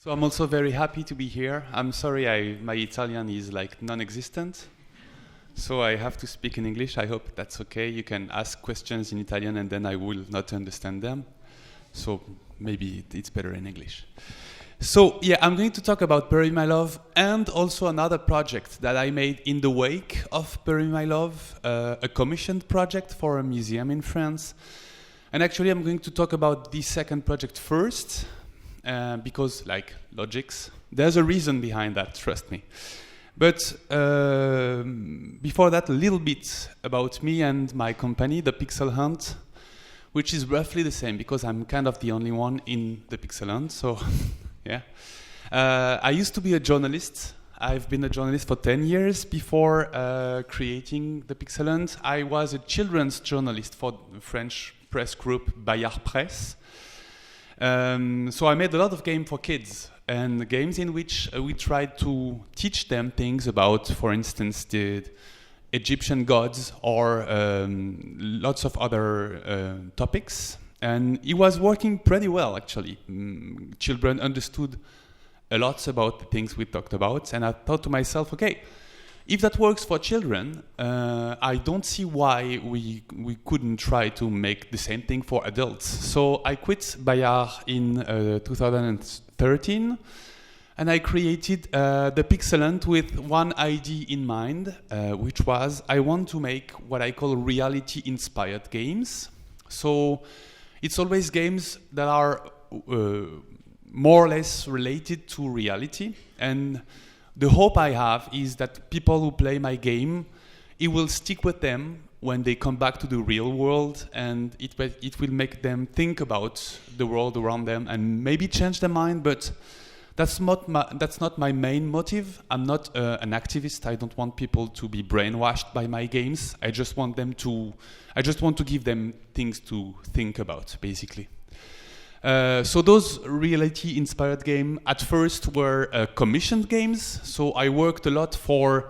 So I'm also very happy to be here. I'm sorry, my Italian is like non-existent, so I have to speak in English. I hope that's okay. You can ask questions in Italian and then I will not understand them. So maybe it's better in English. So yeah, I'm going to talk about Bury My Love and also another project that I made in the wake of Bury My Love, a commissioned project for a museum in France. And actually I'm going to talk about the second project first, because like logics, there's a reason behind that, trust me. But before that, a little bit about me and my company, the Pixel Hunt, which is roughly the same because I'm kind of the only one in the Pixel Hunt, so yeah. I used to be a journalist. I've been a journalist for 10 years before creating the Pixel Hunt. I was a children's journalist for the French press group Bayard Presse. So I made a lot of games for kids, and games in which we tried to teach them things about, for instance, the Egyptian gods or lots of other topics. And it was working pretty well, actually. Children understood a lot about the things we talked about, and I thought to myself, okay, if that works for children, I don't see why we couldn't try to make the same thing for adults. So I quit Bayard in 2013, and I created the Pixel Hunt with one idea in mind, which was I want to make what I call reality-inspired games. So it's always games that are more or less related to reality, and the hope I have is that people who play my game, it will stick with them when they come back to the real world, and it will make them think about the world around them and maybe change their mind, but that's not my main motive. I'm not an activist. I don't want people to be brainwashed by my games. I just want to give them things to think about, basically. So those reality-inspired games at first were commissioned games. So I worked a lot for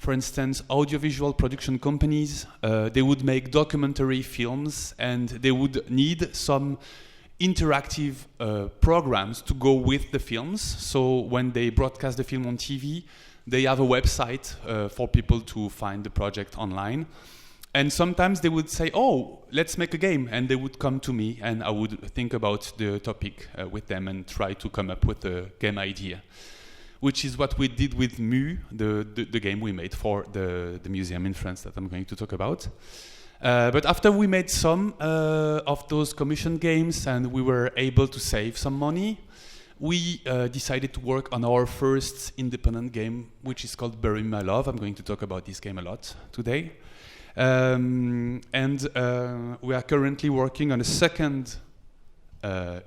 instance, audiovisual production companies. They would make documentary films, and they would need some interactive programs to go with the films. So when they broadcast the film on TV, they have a website for people to find the project online. And sometimes they would say, oh, let's make a game. And they would come to me, and I would think about the topic with them and try to come up with a game idea, which is what we did with the game we made for the museum in France that I'm going to talk about. But after we made some of those commissioned games and we were able to save some money, we decided to work on our first independent game, which is called Bury My Love. I'm going to talk about this game a lot today. And we are currently working on a second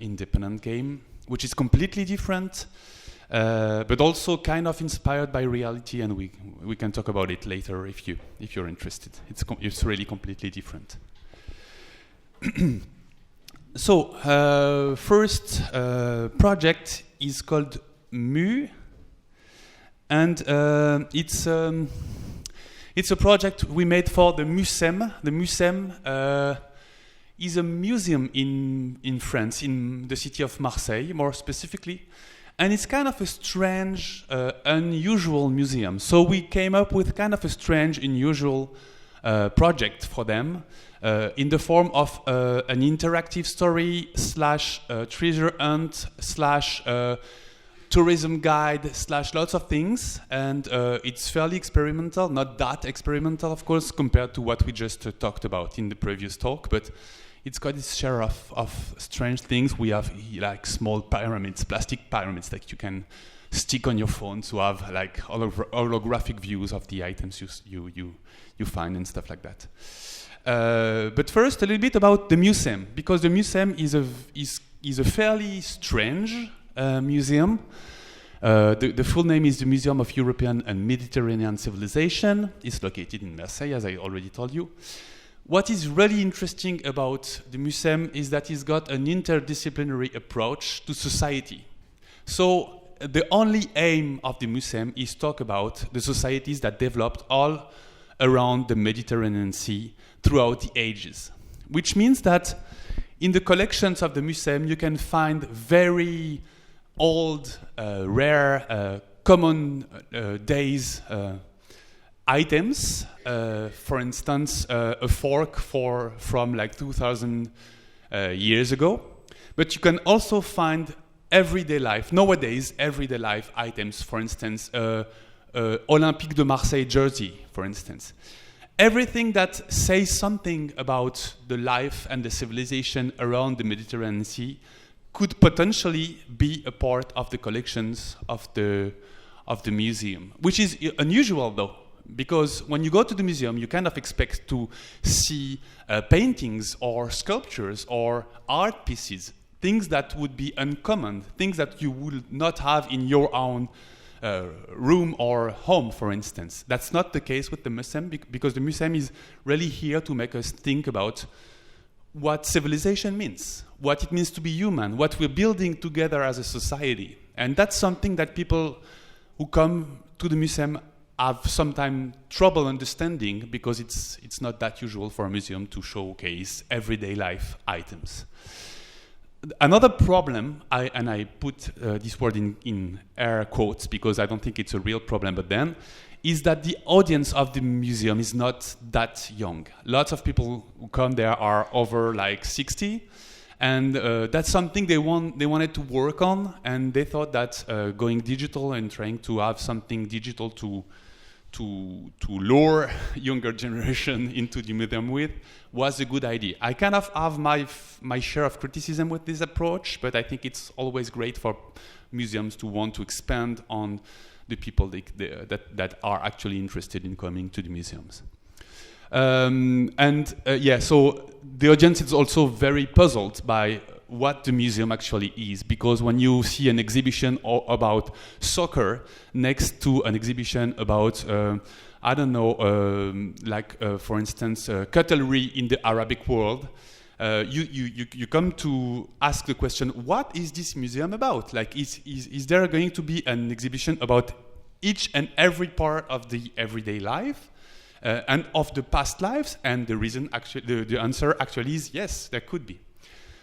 independent game, which is completely different, but also kind of inspired by reality, and we can talk about it later if you're interested. It's really completely different. So first project is called Mu, and it's a project we made for the Muceum. The Muceum is a museum in France, in the city of Marseille, more specifically. And it's kind of a strange, unusual museum. So we came up with kind of a strange, unusual project for them in the form of an interactive story / treasure hunt / tourism guide / lots of things, and it's fairly experimental, not that experimental, of course, compared to what we just talked about in the previous talk, but it's got its share of strange things. We have like small pyramids, plastic pyramids that you can stick on your phone to have like holographic views of the items you find and stuff like that. But first, a little bit about the Muceum, because the Muceum is a fairly strange museum. The full name is the Museum of European and Mediterranean Civilization. It's located in Marseille, as I already told you. What is really interesting about the Muceum is that it's got an interdisciplinary approach to society. So the only aim of the Muceum is talk about the societies that developed all around the Mediterranean Sea throughout the ages, which means that in the collections of the Muceum you can find very old, rare, common days items. For instance, a fork from like 2,000 years ago. But you can also find everyday life, nowadays, everyday life items. For instance, Olympique de Marseille jersey, for instance. Everything that says something about the life and the civilization around the Mediterranean Sea could potentially be a part of the collections of the museum, which is unusual though, because when you go to the museum, you kind of expect to see paintings or sculptures or art pieces, things that would be uncommon, things that you would not have in your own room or home, for instance. That's not the case with the Muceum, because the Muceum is really here to make us think about what civilization means, what it means to be human, what we're building together as a society. And that's something that people who come to the Muceum have sometimes trouble understanding, because it's not that usual for a museum to showcase everyday life items. Another problem, I put this word in air quotes because I don't think it's a real problem, but then, is that the audience of the museum is not that young. Lots of people who come there are over like 60, and that's something they wanted to work on, and they thought that going digital and trying to have something digital to lure younger generation into the museum with was a good idea. I kind of have my share of criticism with this approach, but I think it's always great for museums to want to expand on the people that are actually interested in coming to the museums. So the audience is also very puzzled by what the museum actually is, because when you see an exhibition about soccer next to an exhibition about for instance cutlery in the Arabic world, you come to ask the question, what is this museum about? Like, is there going to be an exhibition about each and every part of the everyday life and of the past lives? And the reason actually, the answer actually is yes, there could be.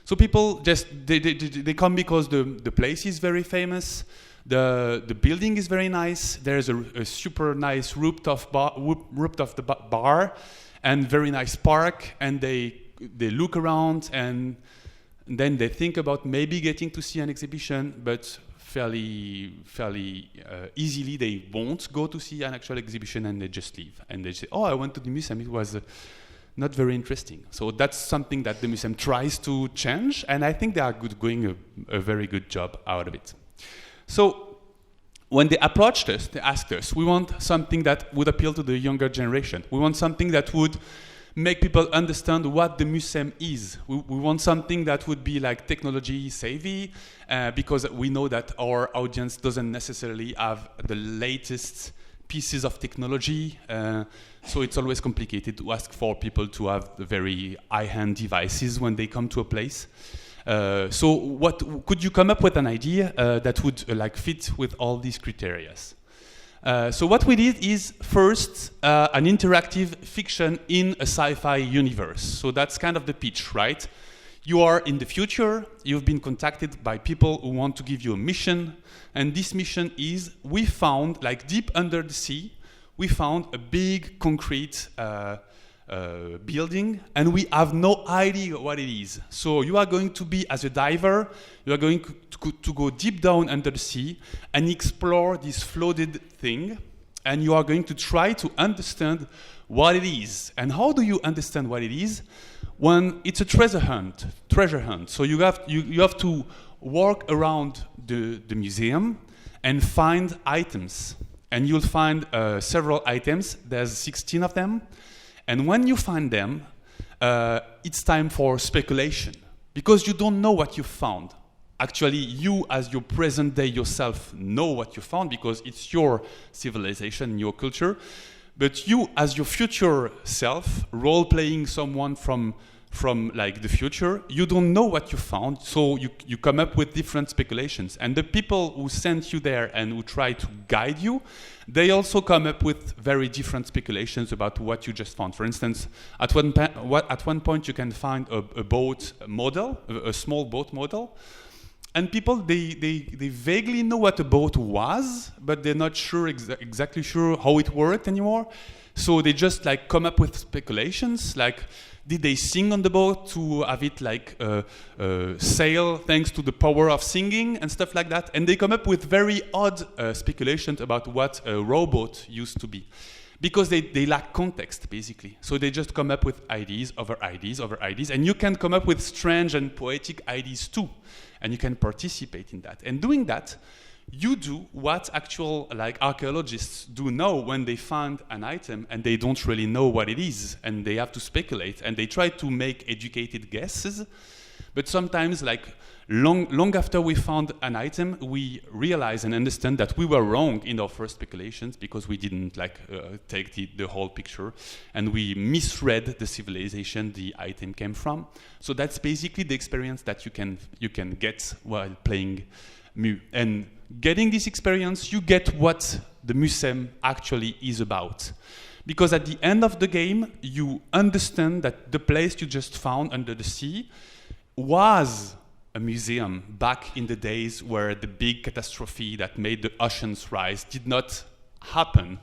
So people just they come because the place is very famous, the building is very nice. There's a super nice rooftop bar, and very nice park, and they look around and then they think about maybe getting to see an exhibition, but fairly easily they won't go to see an actual exhibition, and they just leave and they say, oh, I went to the museum, it was not very interesting. So that's something that the museum tries to change, and I think they are doing a very good job out of it. So when they approached us, they asked us, we want something that would appeal to the younger generation. We want something that would make people understand what the museum is. We want something that would be like technology savvy, because we know that our audience doesn't necessarily have the latest pieces of technology, so it's always complicated to ask for people to have the very high-end devices when they come to a place. So what could you come up with an idea that would fit with all these criteria? So what we did is first an interactive fiction in a sci-fi universe. So that's kind of the pitch, right? You are in the future, you've been contacted by people who want to give you a mission, and this mission is, we found, like deep under the sea, we found a big concrete building, and we have no idea what it is. So you are going to be, as a diver, you are going to go deep down under the sea and explore this floated thing, and you are going to try to understand what it is. And how do you understand what it is? When it's a treasure hunt. So you have to walk around the museum and find items. And you'll find several items. There's 16 of them. And when you find them, it's time for speculation, because you don't know what you found. Actually, you as your present day yourself know what you found, because it's your civilization, your culture. But you as your future self, role-playing someone from like the future, you don't know what you found, so you come up with different speculations. And the people who sent you there and who try to guide you, they also come up with very different speculations about what you just found. For instance, at one point you can find a boat model, a small boat model, And people, they vaguely know what a boat was, but they're not sure exactly sure how it worked anymore. So they just like come up with speculations, like did they sing on the boat to have it like sail thanks to the power of singing and stuff like that? And they come up with very odd speculations about what a rowboat used to be. Because they lack context, basically. So they just come up with ideas over ideas over ideas, and you can come up with strange and poetic ideas too, and you can participate in that. And doing that, you do what actual like archaeologists do now when they find an item and they don't really know what it is, and they have to speculate, and they try to make educated guesses. But sometimes, like long after we found an item, we realize and understand that we were wrong in our first speculations because we didn't like take the whole picture, and we misread the civilization the item came from. So that's basically the experience that you can get while playing Mu. And getting this experience, you get what the Muceum actually is about. Because at the end of the game, you understand that the place you just found under the sea was a museum back in the days where the big catastrophe that made the oceans rise did not happen.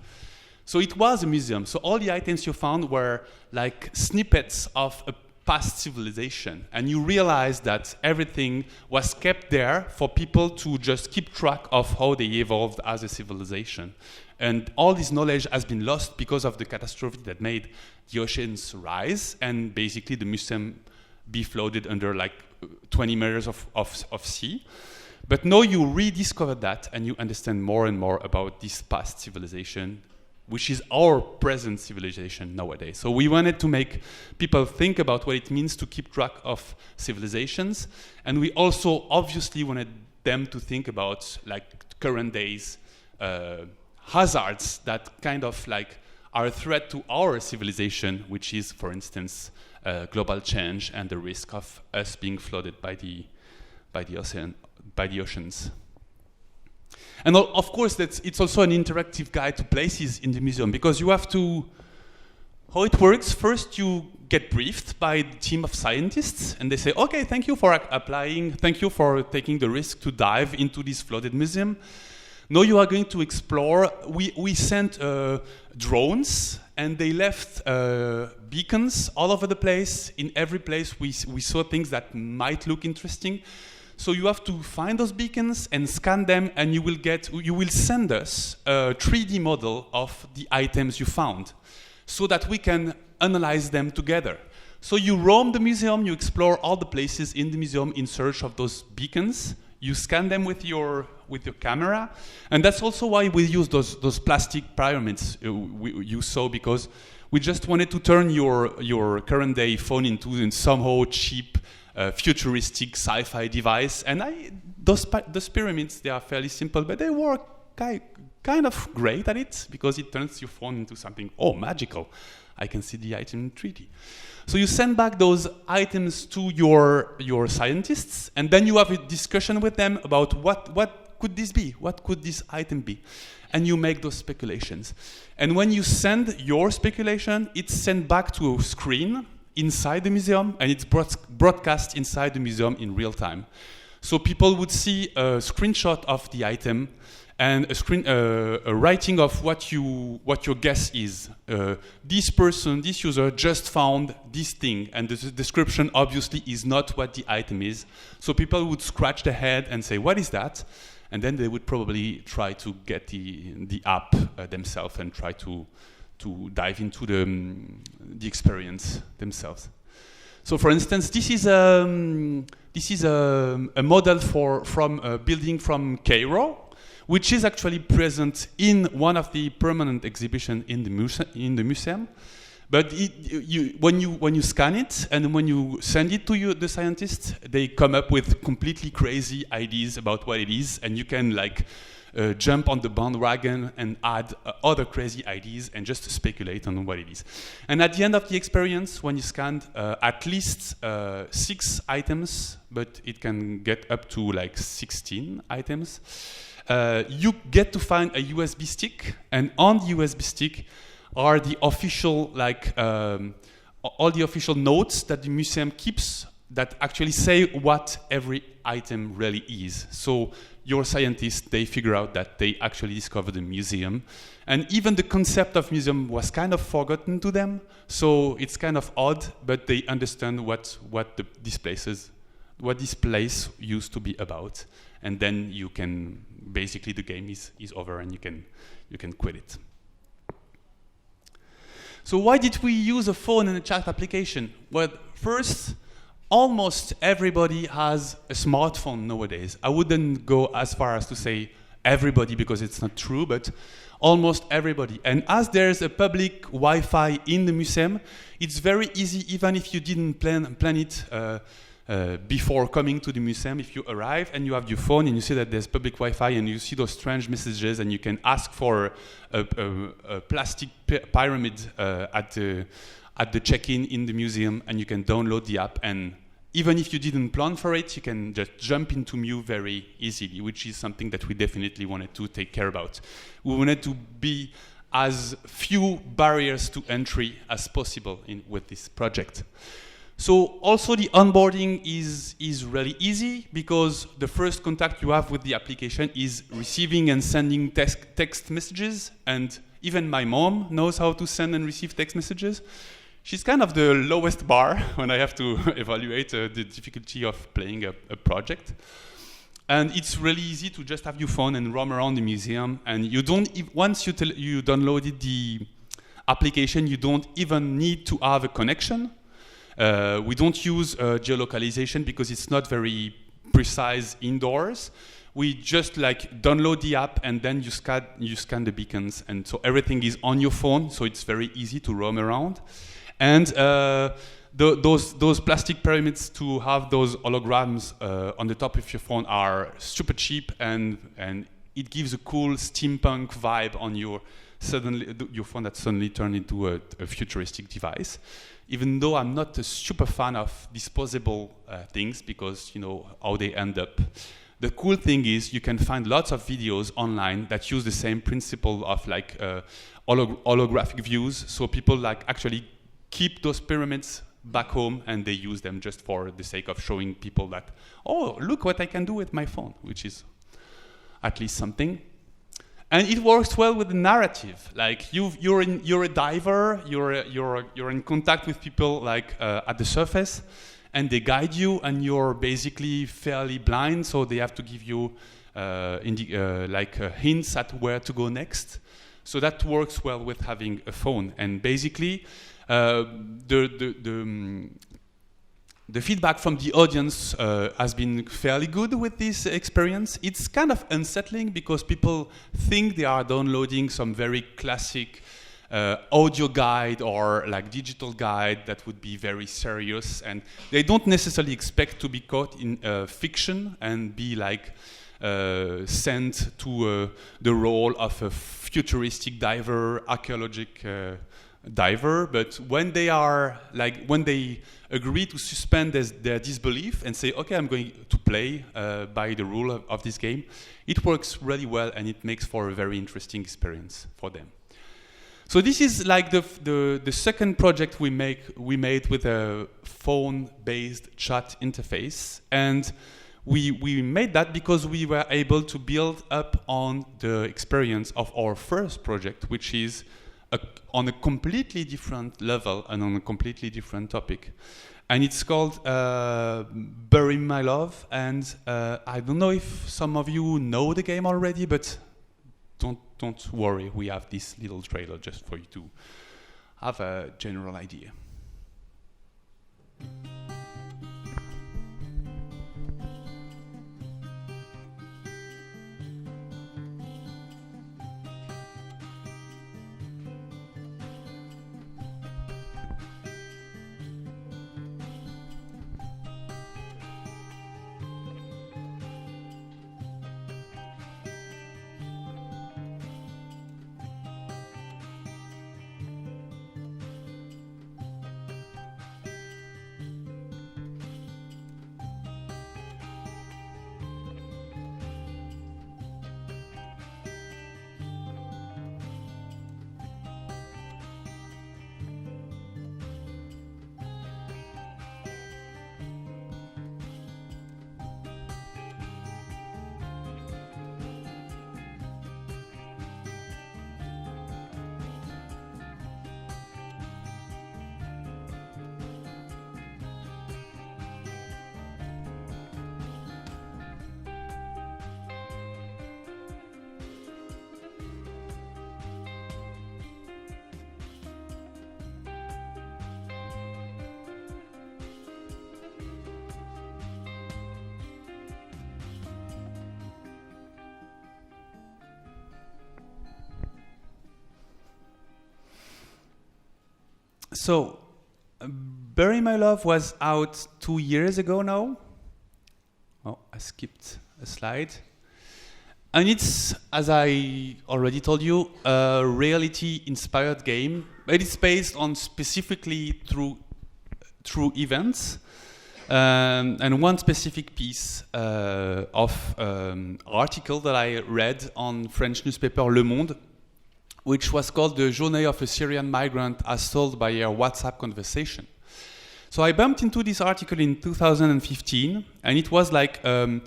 So it was a museum. So all the items you found were like snippets of a past civilization. And you realize that everything was kept there for people to just keep track of how they evolved as a civilization. And all this knowledge has been lost because of the catastrophe that made the oceans rise, and basically the museum be floated under like 20 meters of sea. But now you rediscover that, and you understand more and more about this past civilization, which is our present civilization nowadays. So we wanted to make people think about what it means to keep track of civilizations, and we also obviously wanted them to think about like current days hazards that kind of like are a threat to our civilization, which is, for instance, global change and the risk of us being flooded by the oceans. And of course, it's also an interactive guide to places in the museum, because you have to. How it works? First, you get briefed by the team of scientists, and they say, "Okay, thank you for applying. Thank you for taking the risk to dive into this flooded museum. Now you are going to explore." We sent drones, and they left beacons all over the place. In every place, we saw things that might look interesting. So you have to find those beacons and scan them, and you will send us a 3D model of the items you found, so that we can analyze them together. So you roam the museum, you explore all the places in the museum in search of those beacons. You scan them with your camera, and that's also why we use those plastic pyramids you saw, because we just wanted to turn your current day phone into somehow cheap, futuristic sci-fi device. And those pyramids, they are fairly simple, but they work kind of great at it, because it turns your phone into something magical. I can see the item in 3D. So you send back those items to your scientists, and then you have a discussion with them about what could this be? What could this item be? And you make those speculations. And when you send your speculation, it's sent back to a screen inside the museum, and it's broadcast inside the museum in real time. So people would see a screenshot of the item and a writing of what your guess is. This user just found this thing, and the description obviously is not what the item is. So people would scratch their head and say, "What is that?" And then they would probably try to get the app themselves and try to dive into the experience themselves. So, for instance, this is a model from a building from Cairo, which is actually present in one of the permanent exhibitions in the museum. But when you scan it and when you send it to the scientists, they come up with completely crazy ideas about what it is, and you can jump on the bandwagon and add other crazy ideas and just speculate on what it is. And at the end of the experience, when you scanned at least 6 items, but it can get up to 16 items, you get to find a USB stick, and on the USB stick are the official all the official notes that the museum keeps that actually say what every item really is. So your scientists, they figure out that they actually discovered a museum. And even the concept of museum was kind of forgotten to them. So it's kind of odd, but they understand what this place used to be about. And then you can, basically the game is over and you can quit it. So why did we use a phone and a chat application? Well, first, almost everybody has a smartphone nowadays. I wouldn't go as far as to say everybody because it's not true, but almost everybody. And as there's a public Wi-Fi in the museum, it's very easy, even if you didn't plan it before coming to the museum. If you arrive and you have your phone and you see that there's public Wi-Fi and you see those strange messages and you can ask for a plastic pyramid at the check-in in the museum, and you can download the app, and even if you didn't plan for it, you can just jump into Mu very easily, which is something that we definitely wanted to take care about. We wanted to be as few barriers to entry as possible with this project. So also the onboarding is really easy because the first contact you have with the application is receiving and sending text messages, and even my mom knows how to send and receive text messages. She's kind of the lowest bar when I have to evaluate the difficulty of playing a project. And it's really easy to just have your phone and roam around the museum. And you don't, once you downloaded the application, you don't even need to have a connection. We don't use geolocalization because it's not very precise indoors. We just like download the app and then you scan the beacons, and so everything is on your phone, so it's very easy to roam around. And those plastic pyramids to have those holograms on the top of your phone are super cheap, and it gives a cool steampunk vibe on your phone that suddenly turned into a futuristic device. Even though I'm not a super fan of disposable things because you know how they end up. The cool thing is you can find lots of videos online that use the same principle of like holographic views. So people like actually keep those pyramids back home and they use them just for the sake of showing people that, oh, look what I can do with my phone, which is at least something. And it works well with the narrative. Like you're a diver, you're in contact with people like at the surface, and they guide you, and you're basically fairly blind, so they have to give you hints at where to go next. So that works well with having a phone. And basically, the feedback from the audience has been fairly good with this experience. It's kind of unsettling because people think they are downloading some very classic audio guide or like digital guide that would be very serious, and they don't necessarily expect to be caught in fiction and be like sent to the role of a futuristic diver, archaeological diver. But when they agree to suspend their disbelief and say, okay, I'm going to play by the rule of this game, it works really well and it makes for a very interesting experience for them. So this is like the second project we made with a phone-based chat interface, and we made that because we were able to build up on the experience of our first project, which is on a completely different level and on a completely different topic. And it's called Bury My Love, and I don't know if some of you know the game already, but don't worry, we have this little trailer just for you to have a general idea. So, Bury My Love was out 2 years ago now. Oh, I skipped a slide. And it's, as I already told you, a reality-inspired game. But it's based on specifically true events. And one specific piece of article that I read on French newspaper Le Monde, which was called The Journey of a Syrian Migrant as Told by a WhatsApp Conversation. So I bumped into this article in 2015, and it was like French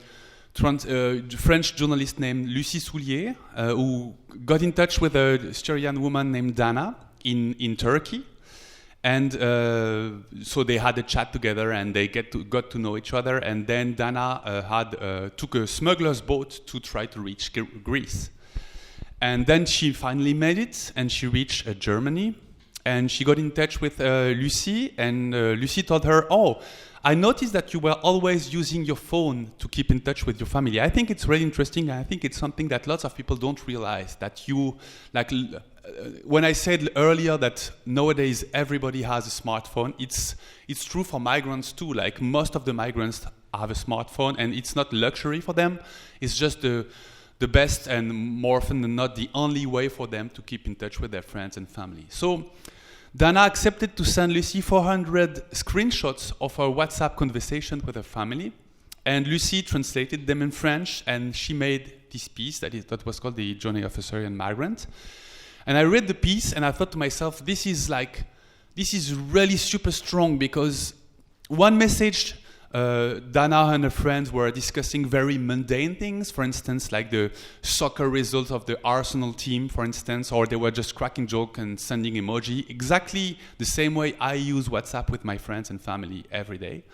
journalist named Lucie Soulier, who got in touch with a Syrian woman named Dana in Turkey. And so they had a chat together, and they got to know each other. And then Dana took a smuggler's boat to try to reach Greece. And then she finally made it, and she reached Germany. And she got in touch with Lucie, and Lucie told her, "Oh, I noticed that you were always using your phone to keep in touch with your family. I think it's really interesting. I think it's something that lots of people don't realize, that you, like, when I said earlier that nowadays everybody has a smartphone, it's true for migrants too. Like, most of the migrants have a smartphone, and it's not luxury for them. It's just the best and more often than not the only way for them to keep in touch with their friends and family." So Dana accepted to send Lucie 400 screenshots of her WhatsApp conversation with her family, and Lucie translated them in French, and she made this piece that was called The Journey of a Syrian Migrant. And I read the piece, and I thought to myself, this is really super strong, because one message, Dana and her friends were discussing very mundane things, for instance, like the soccer results of the Arsenal team, for instance, or they were just cracking jokes and sending emoji, exactly the same way I use WhatsApp with my friends and family every day.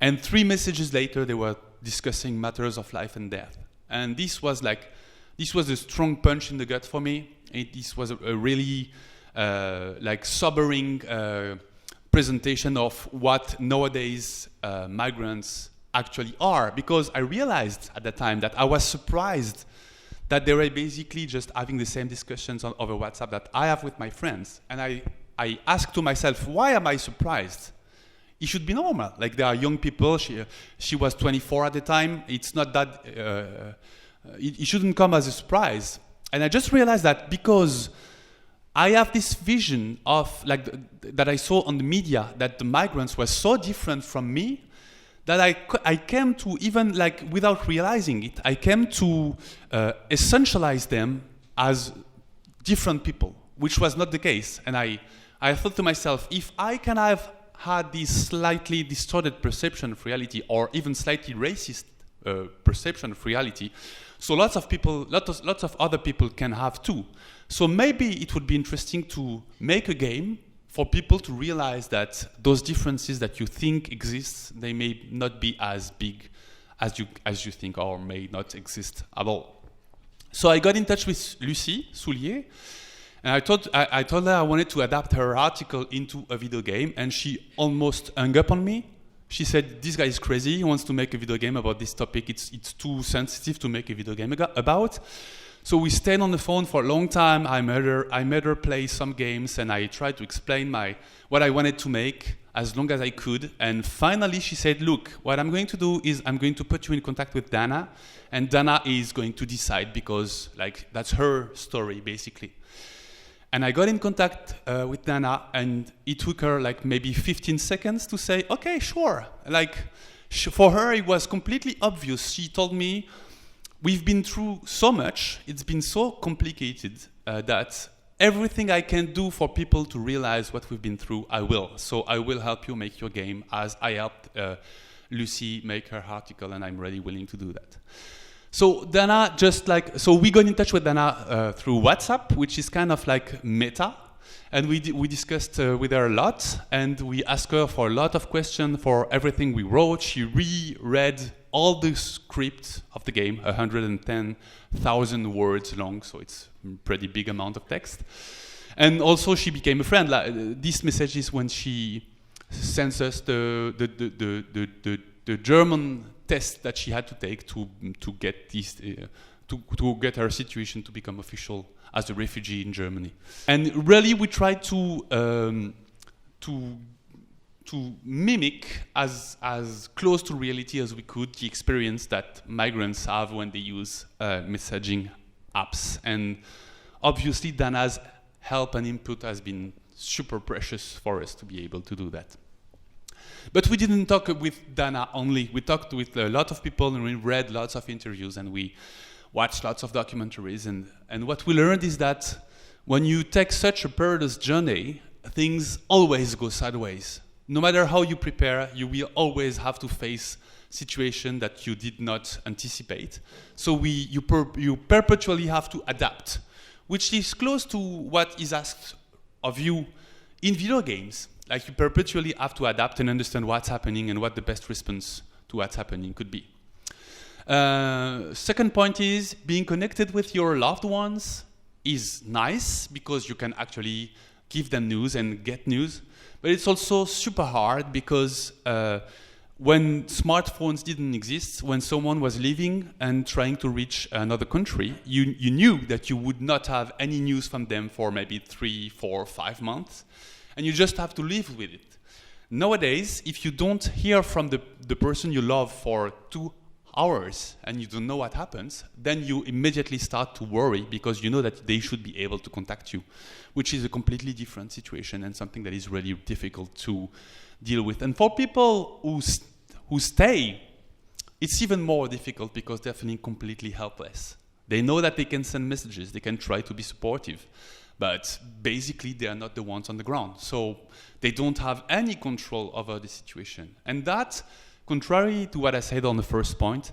And 3 messages later, they were discussing matters of life and death. And this was a strong punch in the gut for me. This was a really sobering presentation of what nowadays migrants actually are, because I realized at the time that I was surprised that they were basically just having the same discussions over WhatsApp that I have with my friends. And I asked to myself, why am I surprised? It should be normal. Like, they are young people. She was 24 at the time. It's not that it shouldn't come as a surprise. And I just realized that because I have this vision of, like, that I saw on the media, that the migrants were so different from me, that I came to, even like without realizing it, I came to essentialize them as different people, which was not the case. And I thought to myself, if I can have had this slightly distorted perception of reality, or even slightly racist perception of reality, so lots of other people can have too. So maybe it would be interesting to make a game for people to realize that those differences that you think exist, they may not be as big as you think, or may not exist at all. So I got in touch with Lucie Soulier, and I told her I wanted to adapt her article into a video game, and she almost hung up on me. She said, "This guy is crazy. He wants to make a video game about this topic. It's too sensitive to make a video game about." So we stayed on the phone for a long time. I made her play some games, and I tried to explain what I wanted to make as long as I could. And finally, she said, "Look, what I'm going to do is I'm going to put you in contact with Dana, and Dana is going to decide, because, like, that's her story basically." And I got in contact with Dana, and it took her like maybe 15 seconds to say, "Okay, sure." Like, for her, it was completely obvious. She told me, "We've been through so much, it's been so complicated that everything I can do for people to realize what we've been through, I will. So I will help you make your game, as I helped Lucie make her article, and I'm really willing to do that." So Dana so we got in touch with Dana through WhatsApp, which is kind of like meta. And we discussed with her a lot, and we asked her for a lot of questions for everything we wrote. She reread all the script of the game, 110,000 words long, so it's a pretty big amount of text. And also she became a friend. These messages when she sends us the German test that she had to take to get these to get her situation to become official as a refugee in Germany. And really we tried to to mimic as close to reality as we could the experience that migrants have when they use messaging apps. And obviously Dana's help and input has been super precious for us to be able to do that. But we didn't talk with Dana only. We talked with a lot of people, and we read lots of interviews, and we watched lots of documentaries. And what we learned is that when you take such a perilous journey, things always go sideways. No matter how you prepare, you will always have to face situations that you did not anticipate. So you perpetually have to adapt, which is close to what is asked of you in video games. Like, you perpetually have to adapt and understand what's happening and what the best response to what's happening could be. Second point is being connected with your loved ones is nice because you can actually give them news and get news. But it's also super hard because when smartphones didn't exist, when someone was leaving and trying to reach another country, you knew that you would not have any news from them for maybe 3, 4, 5 months, and you just have to live with it. Nowadays, if you don't hear from the person you love for 2 hours and you don't know what happens, then you immediately start to worry because you know that they should be able to contact you, which is a completely different situation and something that is really difficult to deal with. And for people who stay, it's even more difficult because they're feeling completely helpless. They know that they can send messages, they can try to be supportive, but basically they are not the ones on the ground. So they don't have any control over the situation. And that, contrary to what I said on the first point,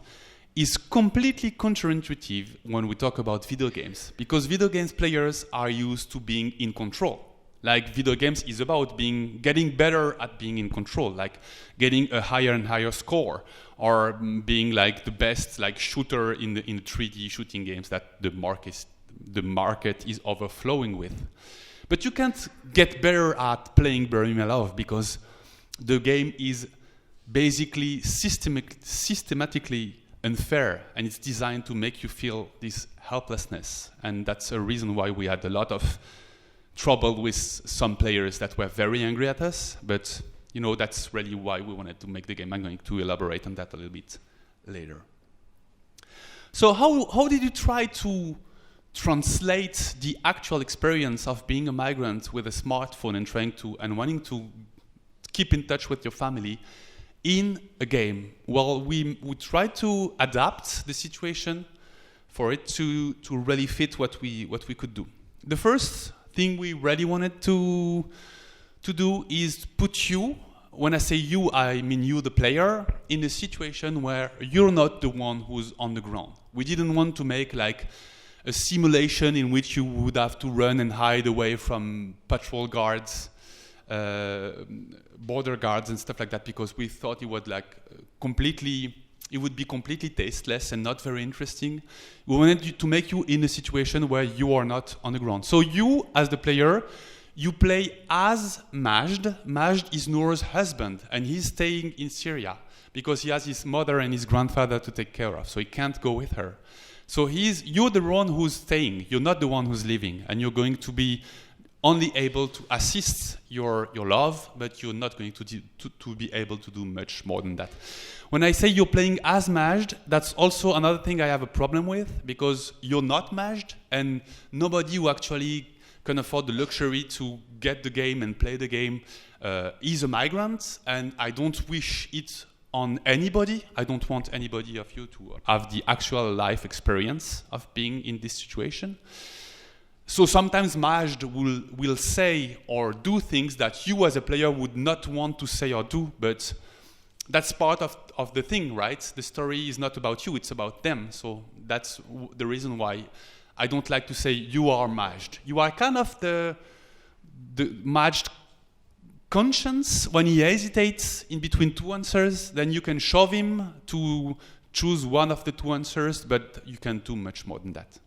is completely counterintuitive when we talk about video games, because video games players are used to being in control. Like, video games is about getting better at being in control, like getting a higher and higher score, or being like the best like shooter in 3D shooting games that the market is overflowing with. But you can't get better at playing Bury Me Alive because the game is basically systematically unfair, and it's designed to make you feel this helplessness. And that's a reason why we had a lot of trouble with some players that were very angry at us, but that's really why we wanted to make the game. I'm going to elaborate on that a little bit later. So how did you try to translate the actual experience of being a migrant with a smartphone and wanting to keep in touch with your family in a game? Well, we tried to adapt the situation for it to really fit what we could do. The first thing we really wanted to do is put you, when I say you, I mean you, the player, in a situation where you're not the one who's on the ground. We didn't want to make like a simulation in which you would have to run and hide away from patrol guards, border guards and stuff like that, because we thought it would be completely tasteless and not very interesting. We wanted to make you in a situation where you are not on the ground. So you, as the player, you play as Majd. Majd is Noor's husband, and he's staying in Syria because he has his mother and his grandfather to take care of, so he can't go with her. So you're the one who's staying, you're not the one who's leaving, and you're going to be only able to assist your love, but you're not going to be able to do much more than that. When I say you're playing as Majd, that's also another thing I have a problem with, because you're not Majd, and nobody who actually can afford the luxury to get the game and play the game is a migrant, and I don't wish it on anybody. I don't want anybody of you to have the actual life experience of being in this situation. So sometimes Majd will say or do things that you as a player would not want to say or do, but that's part of the thing, right? The story is not about you, it's about them. So that's the reason why I don't like to say you are Majd. You are kind of the Majd conscience. When he hesitates in between two answers, then you can shove him to choose one of the two answers, but you can't do much more than that.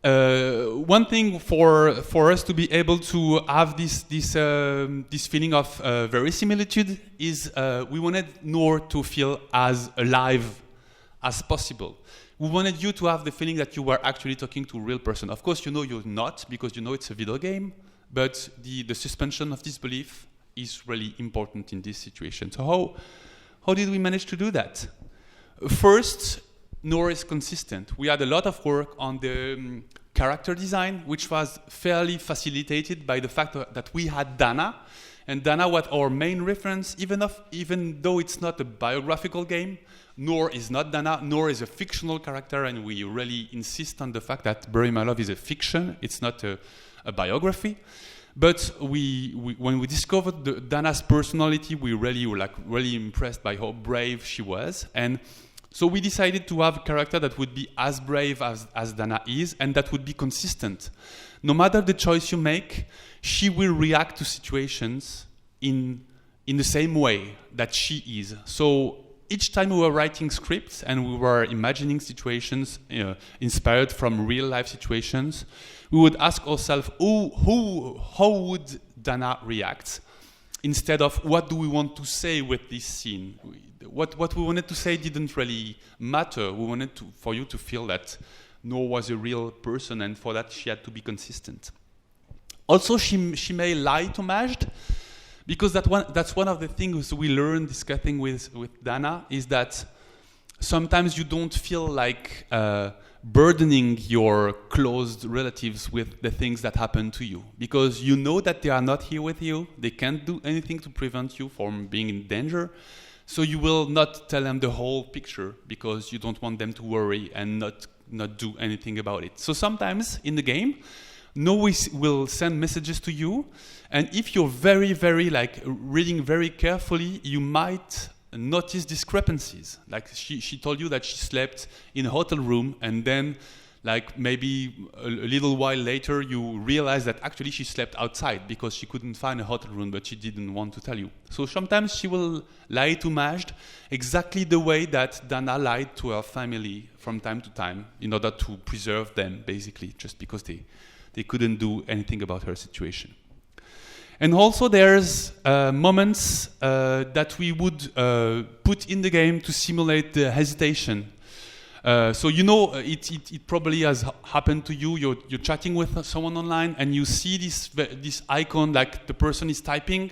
One thing for us to be able to have this feeling of verisimilitude is we wanted Noor to feel as alive as possible. We wanted you to have the feeling that you were actually talking to a real person. Of course, you're not, because it's a video game, but the suspension of disbelief is really important in this situation. So how did we manage to do that? First, Noor is consistent. We had a lot of work on the character design, which was fairly facilitated by the fact that we had Dana, and Dana was our main reference, even though it's not a biographical game. Noor is not Dana. Noor is a fictional character, and we really insist on the fact that Bury My Love is a fiction. It's not a biography. But when we discovered Dana's personality, we really were really impressed by how brave she was. And so we decided to have a character that would be as brave as Dana is, and that would be consistent. No matter the choice you make, she will react to situations in the same way that she is. So each time we were writing scripts and we were imagining situations inspired from real life situations, we would ask ourselves, how would Dana react? Instead of what do we want to say with this scene? What we wanted to say didn't really matter. We wanted for you to feel that Noor was a real person, and for that she had to be consistent. Also, she may lie to Majd, because that's one of the things we learned discussing with Dana, is that sometimes you don't feel like burdening your close relatives with the things that happen to you, because you know that they are not here with you, they can't do anything to prevent you from being in danger, so you will not tell them the whole picture because you don't want them to worry and not do anything about it. So sometimes in the game, Noor will send messages to you, and if you're very, very reading very carefully, you might notice discrepancies. Like she told you that she slept in a hotel room, and then maybe a little while later you realize that actually she slept outside because she couldn't find a hotel room, but she didn't want to tell you. So sometimes she will lie to Majd exactly the way that Dana lied to her family from time to time in order to preserve them, basically, just because they couldn't do anything about her situation. And also there's moments that we would put in the game to simulate the hesitation. So it probably has happened to you. You're chatting with someone online and you see this icon, like the person is typing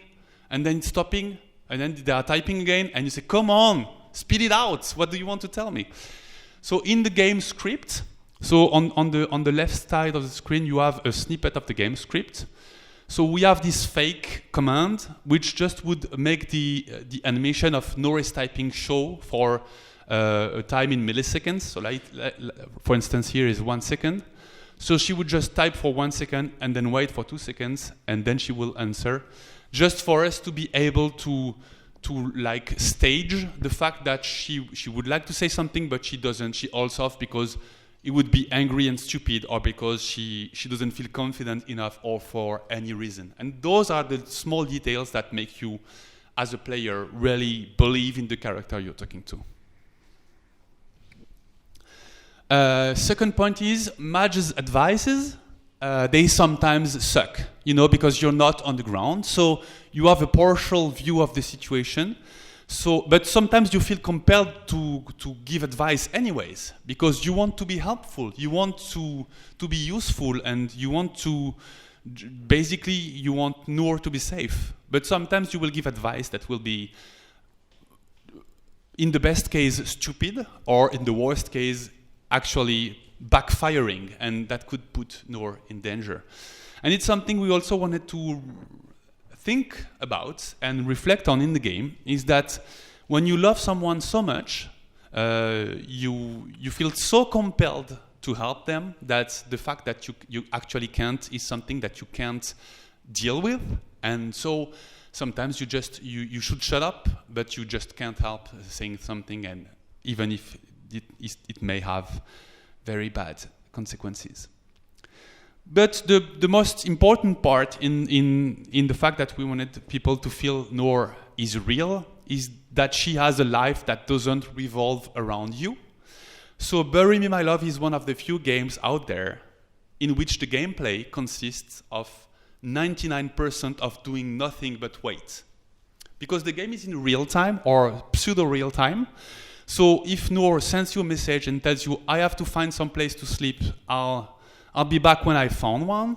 and then stopping and then they are typing again, and you say, come on, speed it out. What do you want to tell me? So in the game script, so on the left side of the screen you have a snippet of the game script. So we have this fake command which just would make the animation of Noor's typing show for a time in milliseconds. So for instance here is 1 second. So she would just type for 1 second and then wait for 2 seconds and then she will answer, just for us to be able to stage the fact that she would like to say something but she doesn't. She holds off because it would be angry and stupid, or because she doesn't feel confident enough, or for any reason. And those are the small details that make you, as a player, really believe in the character you're talking to. Second point is, Majd's advices, they sometimes suck, because you're not on the ground. So you have a partial view of the situation. But sometimes you feel compelled to give advice anyways, because you want to be helpful, you want to be useful, and you want you want Noor to be safe. But sometimes you will give advice that will be, in the best case, stupid, or in the worst case, actually backfiring, and that could put Noor in danger. And it's something we also wanted to think about and reflect on in the game, is that when you love someone so much, you feel so compelled to help them that the fact that you actually can't is something that you can't deal with. And so sometimes you should shut up, but you just can't help saying something, and even if it may have very bad consequences. But the most important part in the fact that we wanted people to feel Noor is real is that she has a life that doesn't revolve around you. So Bury Me My Love is one of the few games out there in which the gameplay consists of 99% of doing nothing but wait. Because the game is in real time, or pseudo real time. So if Noor sends you a message and tells you, I have to find some place to sleep, I'll be back when I found one,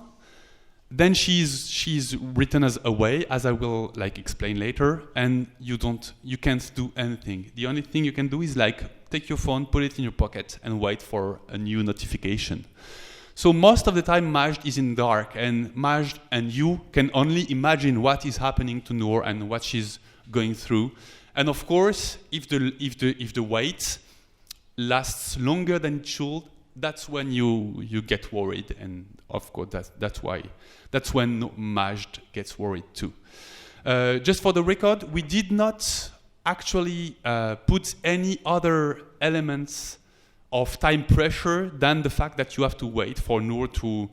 then she's written as away, as I will like explain later, and you can't do anything. The only thing you can do is like take your phone, put it in your pocket, and wait for a new notification. So most of the time, Majd is in dark, and Majd and you can only imagine what is happening to Noor and what she's going through. And of course, if the wait lasts longer than it should, that's when you get worried, and of course that's when Majd gets worried too. Just for the record, we did not actually put any other elements of time pressure than the fact that you have to wait for Noor to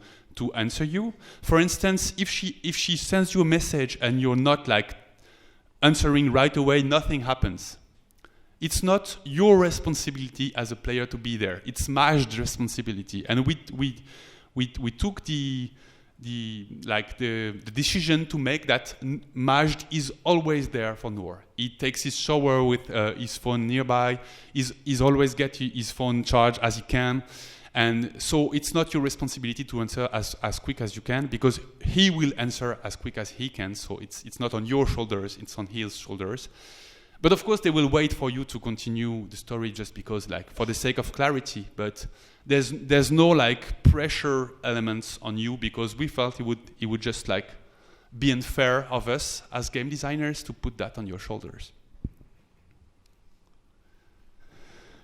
answer you. For instance, if she sends you a message and you're not like answering right away, nothing happens. It's not your responsibility as a player to be there. It's Majd's responsibility, and we took the decision to make that Majd is always there for Noor. He takes his shower with his phone nearby. He's always get his phone charged as he can, and so it's not your responsibility to answer as quick as you can, because he will answer as quick as he can. So it's not on your shoulders; it's on his shoulders. But of course, they will wait for you to continue the story just because, like, for the sake of clarity. But there's no like pressure elements on you, because we felt it would just like be unfair of us as game designers to put that on your shoulders.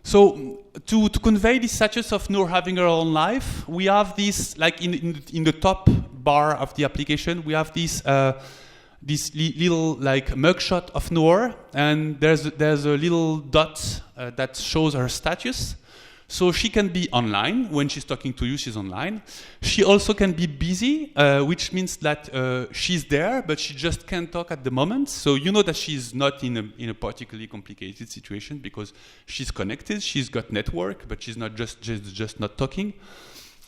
So to convey the status of Noor having her own life, we have this like in the top bar of the application, we have this little like mugshot of Noor, and there's a little dot that shows her status. So she can be online. When she's talking to you, she's online. She also can be busy, which means that she's there, but she just can't talk at the moment. So you know that she's not in a particularly complicated situation, because she's connected, she's got network, but she's not just not talking.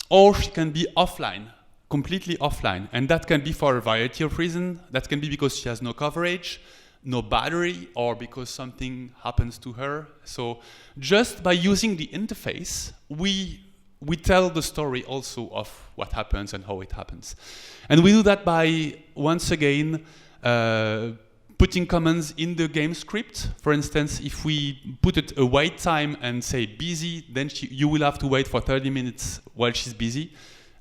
Or she can be offline, completely offline, and that can be for a variety of reasons. That can be because she has no coverage, no battery, or because something happens to her. So just by using the interface, we tell the story also of what happens and how it happens. And we do that by, once again, putting commands in the game script. For instance, if we put a wait time and say busy, then you will have to wait for 30 minutes while she's busy.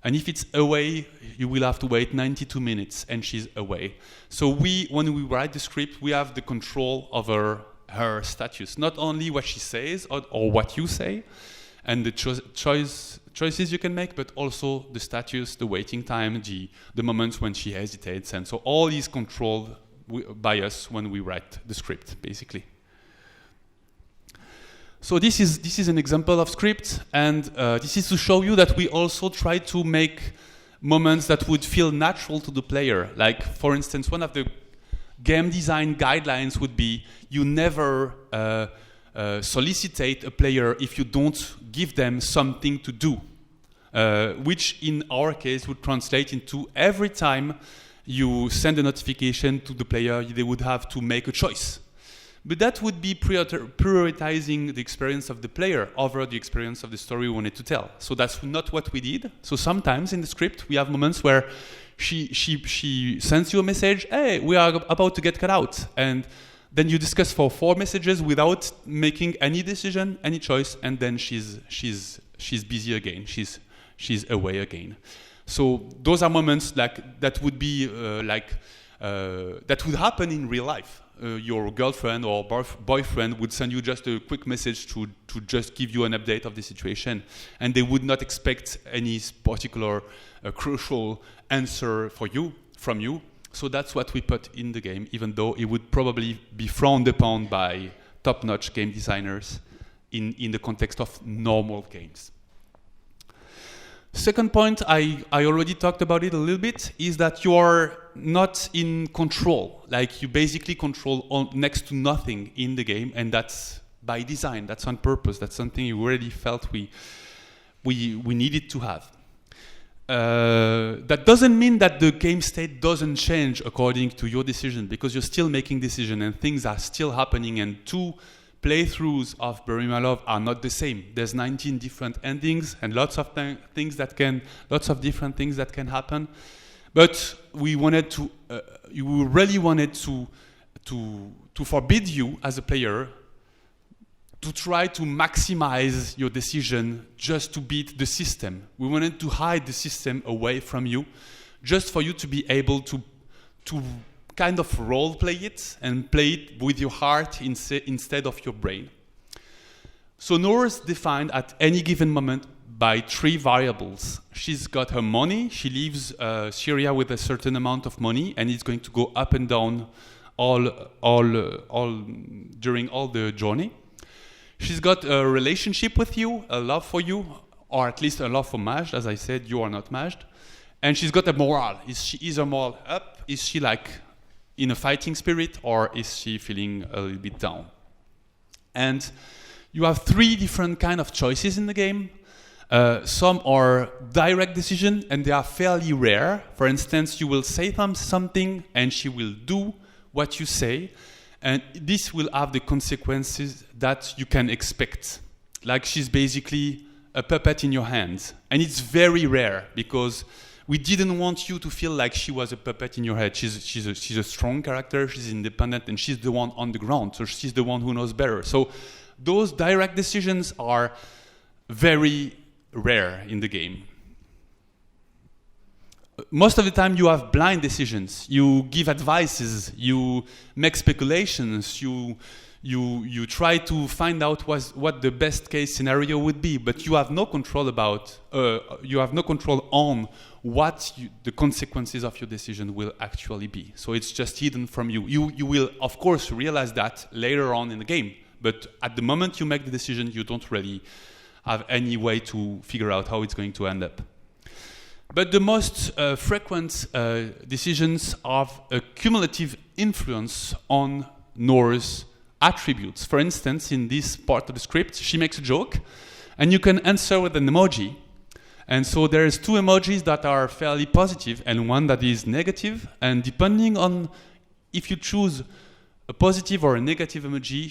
And if it's away, you will have to wait 92 minutes, and she's away. So when we write the script, we have the control over her status, not only what she says or what you say, and the choices you can make, but also the status, the waiting time, the moments when she hesitates, and so all is controlled by us when we write the script, basically. So this is an example of script, and this is to show you that we also try to make moments that would feel natural to the player. Like, for instance, one of the game design guidelines would be you never solicitate a player if you don't give them something to do, which in our case would translate into every time you send a notification to the player, they would have to make a choice. But that would be prioritizing the experience of the player over the experience of the story we wanted to tell. So that's not what we did. So sometimes in the script, we have moments where she sends you a message, hey, we are about to get cut out. And then you discuss for 4 messages without making any decision, any choice, and then she's busy again. She's away again. So those are moments like that would be that would happen in real life. Your girlfriend or boyfriend would send you just a quick message to just give you an update of the situation, and they would not expect any particular crucial answer from you. So that's what we put in the game, even though it would probably be frowned upon by top-notch game designers in the context of normal games. Second point, I already talked about it a little bit, is that you are not in control. Like, you basically control next to nothing in the game, and that's by design, that's on purpose, that's something you already felt we needed to have. That doesn't mean that the game state doesn't change according to your decision, because you're still making decisions and things are still happening, and 2 playthroughs of Bury My Love are not the same. There's 19 different endings and lots of different things that can happen. But we wanted to, you really wanted to forbid you as a player to try to maximize your decision just to beat the system. We wanted to hide the system away from you, just for you to be able to kind of role play it and play it with your heart instead of your brain. So Noor is defined at any given moment by 3 variables. She's got her money. She leaves Syria with a certain amount of money, and it's going to go up and down all during all the journey. She's got a relationship with you, a love for you, or at least a love for Majd. As I said, you are not Majd. And she's got a morale. Is her morale up? Is she like in a fighting spirit, or is she feeling a little bit down? And you have 3 different kind of choices in the game. Some are direct decision, and they are fairly rare. For instance, you will say something, and she will do what you say, and this will have the consequences that you can expect. Like she's basically a puppet in your hands. And it's very rare, because we didn't want you to feel like she was a puppet in your head. She's a strong character, she's independent, and she's the one on the ground, so she's the one who knows better. So those direct decisions are very rare in the game. Most of the time you have blind decisions. You give advices, you make speculations, you try to find out what the best case scenario would be, but you have no control on what the consequences of your decision will actually be. So it's just hidden from you. You will of course realize that later on in the game, but at the moment you make the decision, you don't really have any way to figure out how it's going to end up. But the most frequent decisions have a cumulative influence on Noor's attributes. For instance, in this part of the script, she makes a joke, and you can answer with an emoji. And so there's 2 emojis that are fairly positive and 1 that is negative. And depending on if you choose a positive or a negative emoji,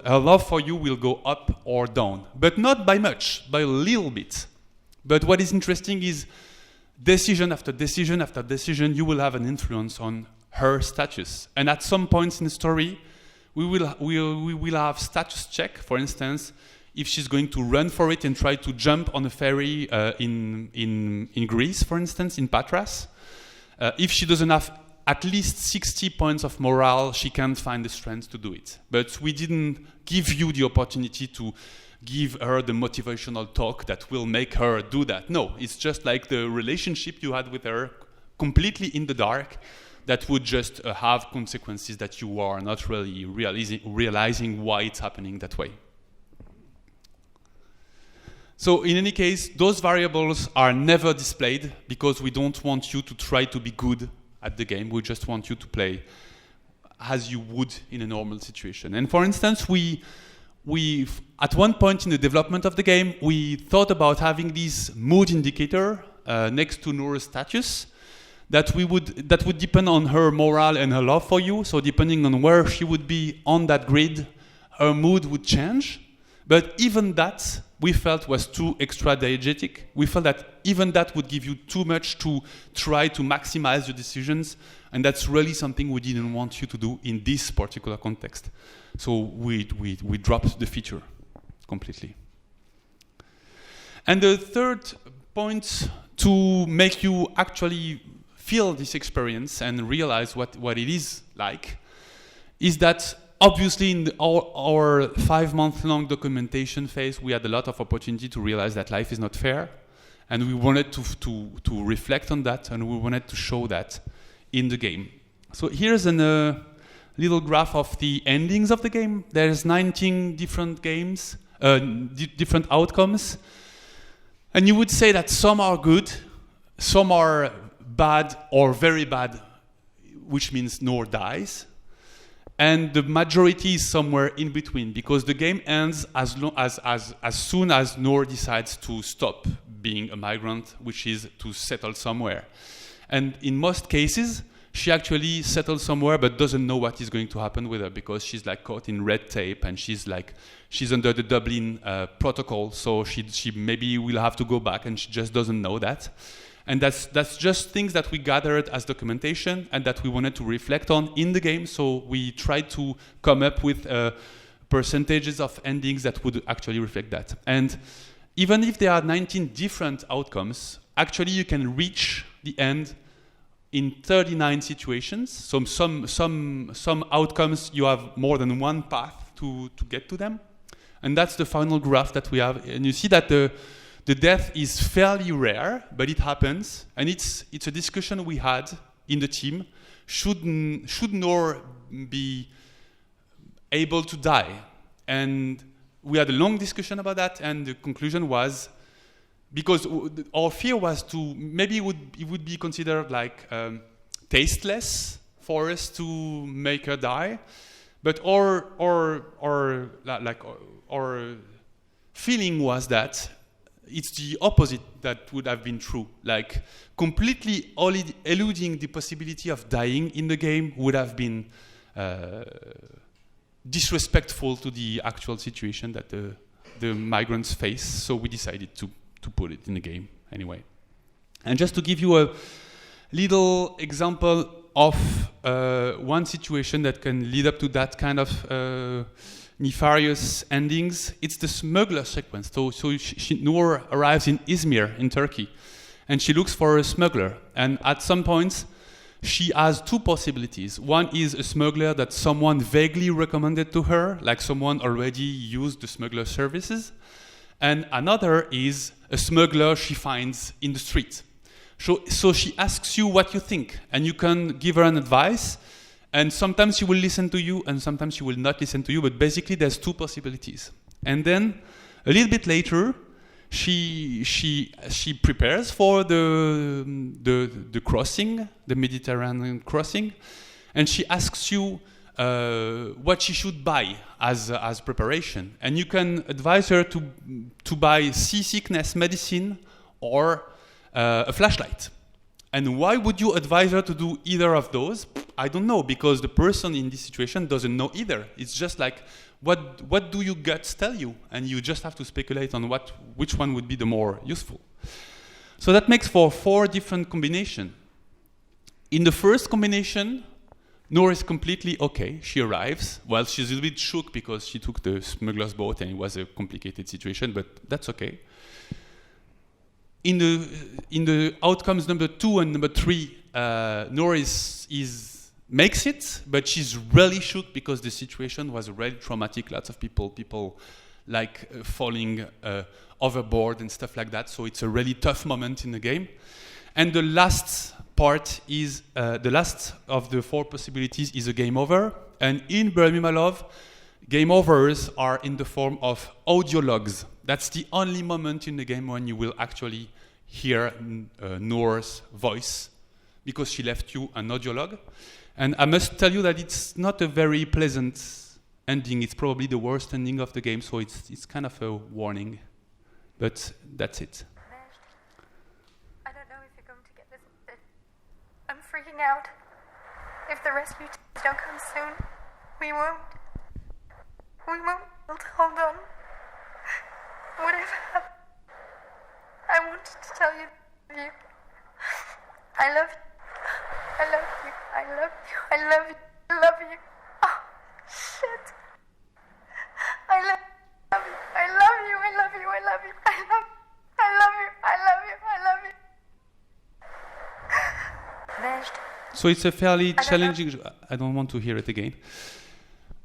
her love for you will go up or down, but not by much, by a little bit. But what is interesting is decision after decision after decision, you will have an influence on her status. And at some points in the story, we will have status check. For instance, if she's going to run for it and try to jump on a ferry in Greece, for instance, in Patras. If she doesn't have at least 60 points of morale, she can't find the strength to do it. But we didn't give you the opportunity to give her the motivational talk that will make her do that. No, it's just like the relationship you had with her, completely in the dark, that would just have consequences that you are not really realizing why it's happening that way. So in any case, those variables are never displayed because we don't want you to try to be good at the game. We just want you to play as you would in a normal situation. And for instance, we at one point in the development of the game, we thought about having this mood indicator next to Noor's status that would depend on her morale and her love for you. So depending on where she would be on that grid, her mood would change. But even that we felt was too extra diegetic. We felt that even that would give you too much to try to maximize your decisions, and that's really something we didn't want you to do in this particular context. So we dropped the feature completely. And the third point to make you actually feel this experience and realize what it is like is that obviously in our 5-month-long documentation phase, we had a lot of opportunity to realize that life is not fair, and we wanted to reflect on that, and we wanted to show that in the game. So here's a little graph of the endings of the game. There's 19 different games, different outcomes, and you would say that some are good, some are bad or very bad, which means Noor dies. And the majority is somewhere in between, because the game ends as soon as Noor decides to stop being a migrant, which is to settle somewhere. And in most cases, she actually settles somewhere but doesn't know what is going to happen with her, because she's like caught in red tape, and she's under the Dublin protocol, so she maybe will have to go back, and she just doesn't know that. And that's just things that we gathered as documentation and that we wanted to reflect on in the game. So we tried to come up with percentages of endings that would actually reflect that. And even if there are 19 different outcomes, actually you can reach the end in 39 situations. So some outcomes you have more than one path to get to them. And that's the final graph that we have. And you see that the death is fairly rare, but it happens. And it's a discussion we had in the team. Should Noor be able to die? And we had a long discussion about that, and the conclusion was, because our fear was to, maybe it would be considered like tasteless for us to make her die, but our feeling was that it's the opposite that would have been true. Like completely eluding the possibility of dying in the game would have been disrespectful to the actual situation that the migrants face. So we decided to put it in the game anyway. And just to give you a little example of one situation that can lead up to that kind of nefarious endings, it's the Smuggler Sequence. So Noor arrives in Izmir in Turkey, and she looks for a smuggler. And at some points, she has two possibilities. One is a smuggler that someone vaguely recommended to her, like someone already used the smuggler services. And another is a smuggler she finds in the street. So she asks you what you think, and you can give her an advice, and sometimes she will listen to you, and sometimes she will not listen to you, but basically there's two possibilities. And then, a little bit later, she prepares for the crossing, the Mediterranean crossing, and she asks you what she should buy as preparation. And you can advise her to buy seasickness medicine or a flashlight. And why would you advise her to do either of those? I don't know, because the person in this situation doesn't know either. It's just like, what do your guts tell you? And you just have to speculate on which one would be the more useful. So that makes for 4 different combinations. In the first combination, Noor is completely okay. She arrives. Well, she's a little bit shook because she took the smuggler's boat and it was a complicated situation, but that's okay. In the outcomes number 2 and number 3, Noor makes it, but she's really shook because the situation was really traumatic. Lots of people like falling overboard and stuff like that. So it's a really tough moment in the game. And the last part is, the last of the 4 possibilities is a game over. And in Bury Me My Love, game overs are in the form of audio logs. That's the only moment in the game when you will actually hear Noor's voice, because she left you an audio log. And I must tell you that it's not a very pleasant ending. It's probably the worst ending of the game, so it's kind of a warning. But that's it. I don't know if you're going to get this, but I'm freaking out. If the rescue teams don't come soon, we won't be able to hold on. Whatever. I wanted to tell you. I love you. I love you. I love you. I love you. I love you. Oh, shit. I love you. I love you. I love you. I love you. I love you. I love you. I love you. I love you. So it's a fairly challenging... I don't want to hear it again.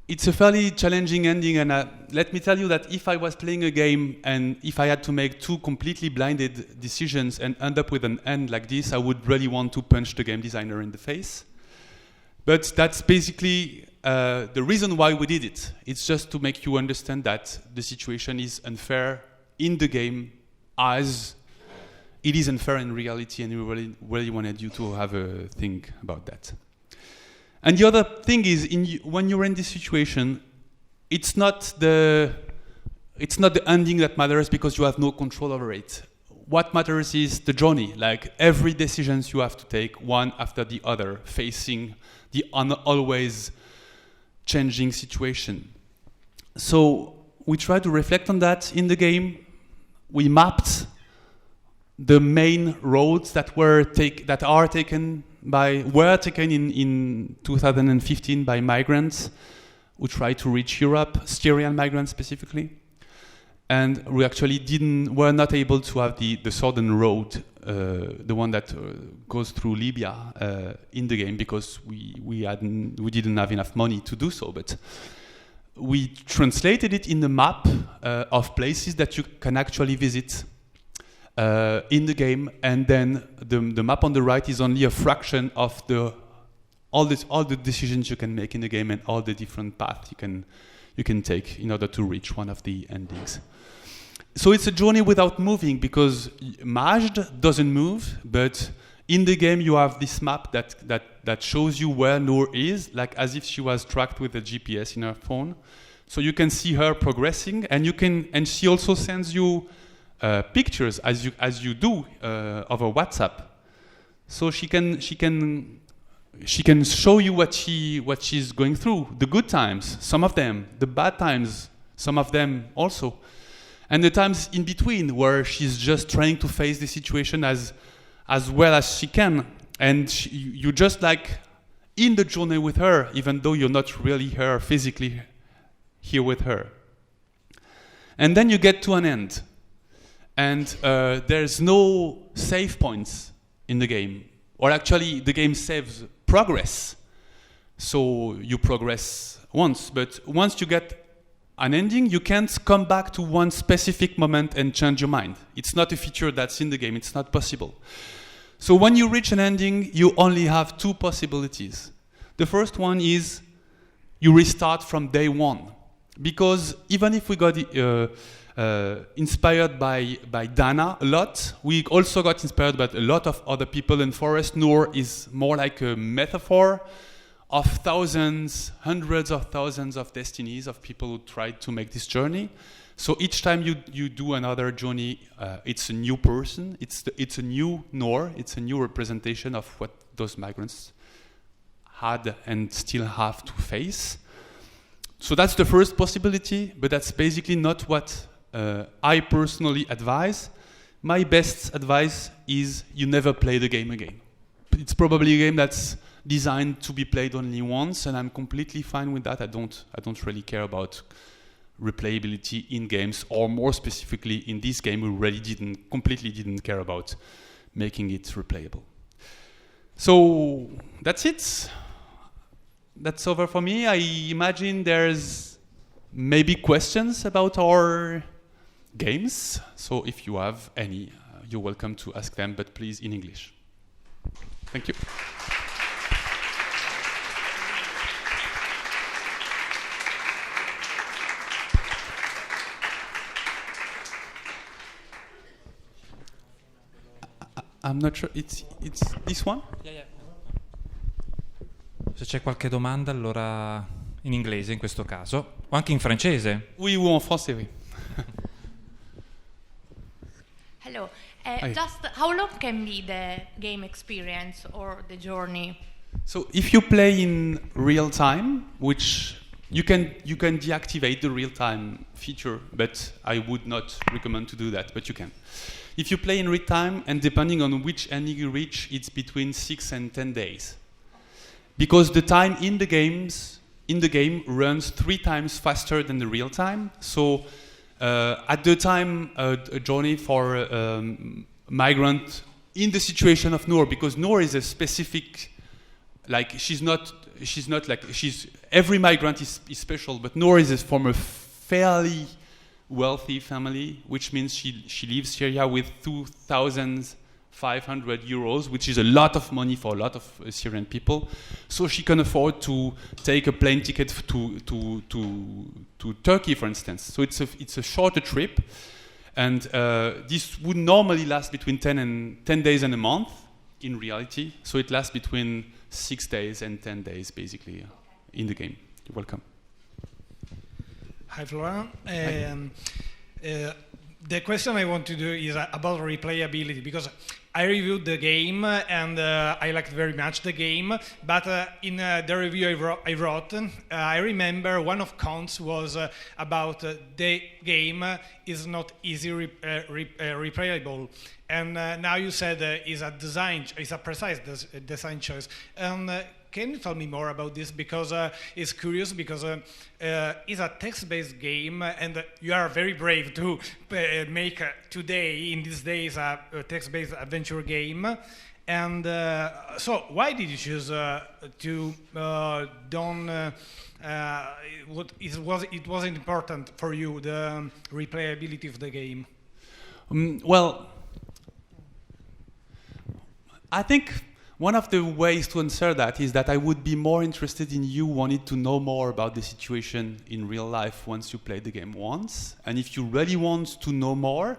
It's a fairly challenging ending, and let me tell you that if I was playing a game and if I had to make 2 completely blinded decisions and end up with an end like this, I would really want to punch the game designer in the face. But that's basically the reason why we did it. It's just to make you understand that the situation is unfair in the game as it is unfair in reality, and we really wanted you to have a think about that. And the other thing is, when you're in this situation, it's not the ending that matters because you have no control over it. What matters is the journey, like every decision you have to take, one after the other, facing the always changing situation. So we try to reflect on that in the game. We mapped the main roads that were taken in 2015 by migrants who tried to reach Europe, Syrian migrants specifically. And we actually were not able to have the southern road, the one that goes through Libya, in the game because we didn't have enough money to do so. But we translated it in the map of places that you can actually visit in the game, and then the map on the right is only a fraction of all the decisions you can make in the game and all the different paths you can take in order to reach one of the endings. So it's a journey without moving because Majd doesn't move, but in the game you have this map that shows you where Noor is, like as if she was tracked with a GPS in her phone. So you can see her progressing, and she also sends you pictures as you do over WhatsApp. So she can show you what she's going through, the good times, some of them, the bad times, some of them also. And the times in between where she's just trying to face the situation as well as she can. And you just like in the journey with her, even though you're not really her physically here with her. And then you get to an end. And there's no save points in the game. Or actually, the game saves progress. So you progress once. But once you get an ending, you can't come back to one specific moment and change your mind. It's not a feature that's in the game. It's not possible. So when you reach an ending, you only have two possibilities. The first one is you restart from day one. Because even if we got inspired by Dana a lot, we also got inspired by a lot of other people, and Forest Noor is more like a metaphor of thousands, hundreds of thousands of destinies of people who tried to make this journey. So each time you do another journey, it's a new person, it's a new Noor, it's a new representation of what those migrants had and still have to face. So that's the first possibility, but that's basically not what I personally advise. My best advice is you never play the game again. It's probably a game that's designed to be played only once, and I'm completely fine with that. I don't really care about replayability in games, or more specifically in this game, we really completely didn't care about making it replayable. So that's it. That's over for me. I imagine there's maybe questions about our games. So if you have any, you're welcome to ask them, but please in English. Thank you. I'm not sure. It's this one? Yeah. Se c'è qualche domanda, allora in inglese in questo caso, o anche in francese. Oui, ou en français, oui. Hello. Just how long can be the game experience or the journey? So if you play in real time, which you can deactivate the real time feature, but I would not recommend to do that, but you can. If you play in real time, and depending on which ending you reach, it's between 6 and 10 days. Because the time in the game runs 3 times faster than the real time. So at the time, a journey for a migrant in the situation of Noor, because Noor is a specific, like every migrant is special, but Noor is from a fairly wealthy family, which means she leaves Syria with 2,500 euros, which is a lot of money for a lot of Syrian people. So she can afford to take a plane ticket to Turkey, for instance. So it's a shorter trip, and this would normally last between 10 days and a month in reality. So it lasts between 6 days and 10 days, basically, in the game. You're welcome. Hi, Florent. The question I want to do is about replayability, because I reviewed the game and I liked very much the game, but in the review I wrote, I remember one of cons was about the game is not easy replayable. And now you said it's a precise design choice. And can you tell me more about this? Because it's curious, because it's a text-based game, and you are very brave to make today, in these days, a text-based adventure game. And so why did you choose to it wasn't important for you, the replayability of the game? Well, I think one of the ways to answer that is that I would be more interested in you wanting to know more about the situation in real life once you play the game once. And if you really want to know more,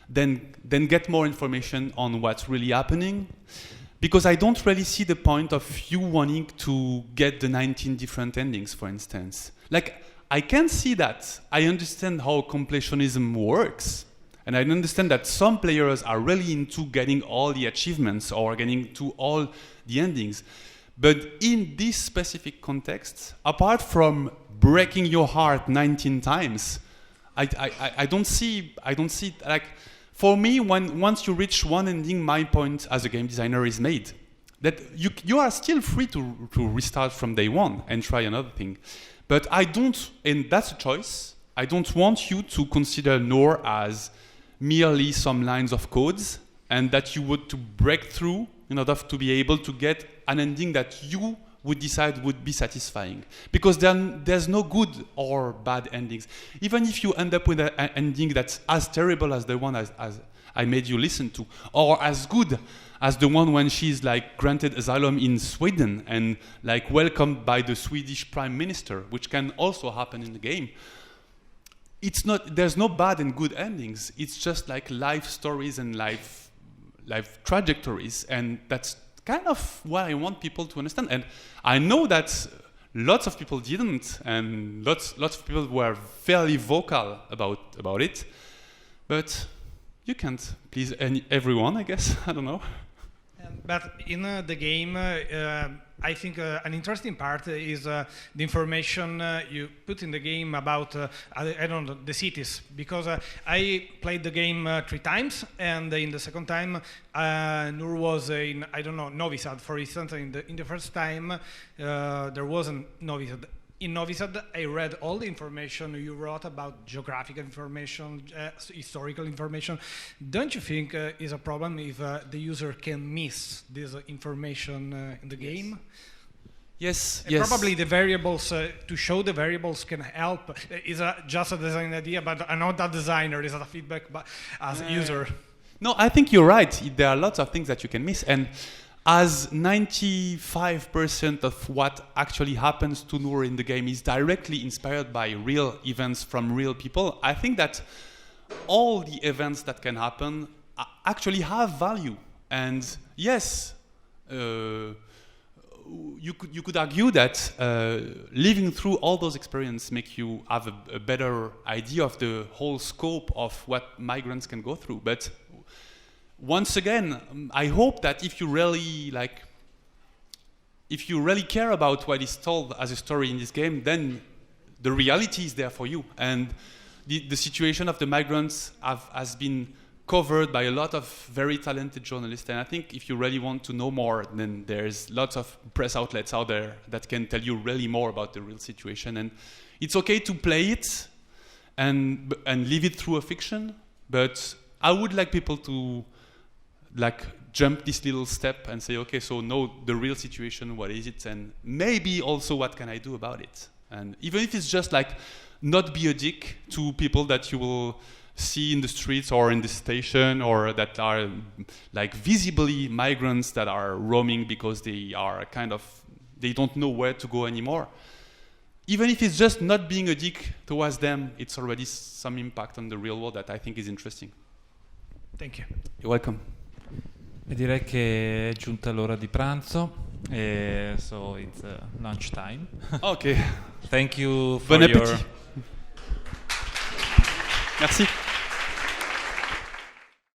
then get more information on what's really happening. Because I don't really see the point of you wanting to get the 19 different endings, for instance. Like, I can see that. I understand how completionism works. And I understand that some players are really into getting all the achievements or getting to all the endings. But in this specific context, apart from breaking your heart 19 times, I don't see like, for me, once you reach one ending, my point as a game designer is made. That you are still free to restart from day one and try another thing. But I don't, and that's a choice, I don't want you to consider Noor as merely some lines of codes, and that you would to break through in order to be able to get an ending that you would decide would be satisfying. Because then there's no good or bad endings. Even if you end up with an ending that's as terrible as the one as I made you listen to, or as good as the one when she's like granted asylum in Sweden and like welcomed by the Swedish Prime Minister, which can also happen in the game. It's not. There's no bad and good endings. It's just like life stories and life trajectories, and that's kind of what I want people to understand. And I know that lots of people didn't, and lots of people were fairly vocal about it. But you can't please everyone, I guess. I don't know. But in the game, I think an interesting part is the information you put in the game about, I don't know, the cities. Because I played the game 3 times, and in the second time, Noor was in, I don't know, Novi Sad, for instance. In the first time, there wasn't Novi Sad. In Novi Sad, I read all the information you wrote about geographical information, historical information. Don't you think is a problem if the user can miss this information in the game? Yes. Probably the variables, to show the variables can help. Is just a design idea, but I'm not a designer. Is a feedback as a user. No, I think you're right. There are lots of things that you can miss. And as 95% of what actually happens to Noor in the game is directly inspired by real events from real people, I think that all the events that can happen actually have value. And yes, you could argue that living through all those experiences make you have a better idea of the whole scope of what migrants can go through. But once again, I hope that if you really care about what is told as a story in this game, then the reality is there for you. And the situation of the migrants has been covered by a lot of very talented journalists. And I think if you really want to know more, then there's lots of press outlets out there that can tell you really more about the real situation. And it's okay to play it and live it through a fiction, but I would like people to jump this little step and say, okay, so know the real situation, what is it, and maybe also what can I do about it. And even if it's just like not be a dick to people that you will see in the streets or in the station, or that are like visibly migrants that are roaming because they are they don't know where to go anymore. Even if it's just not being a dick towards them, it's already some impact on the real world that I think is interesting. Thank you. You're welcome. E direi che è giunta l'ora di pranzo, so it's lunch time. Okay. Thank you for Bon appétit. Merci.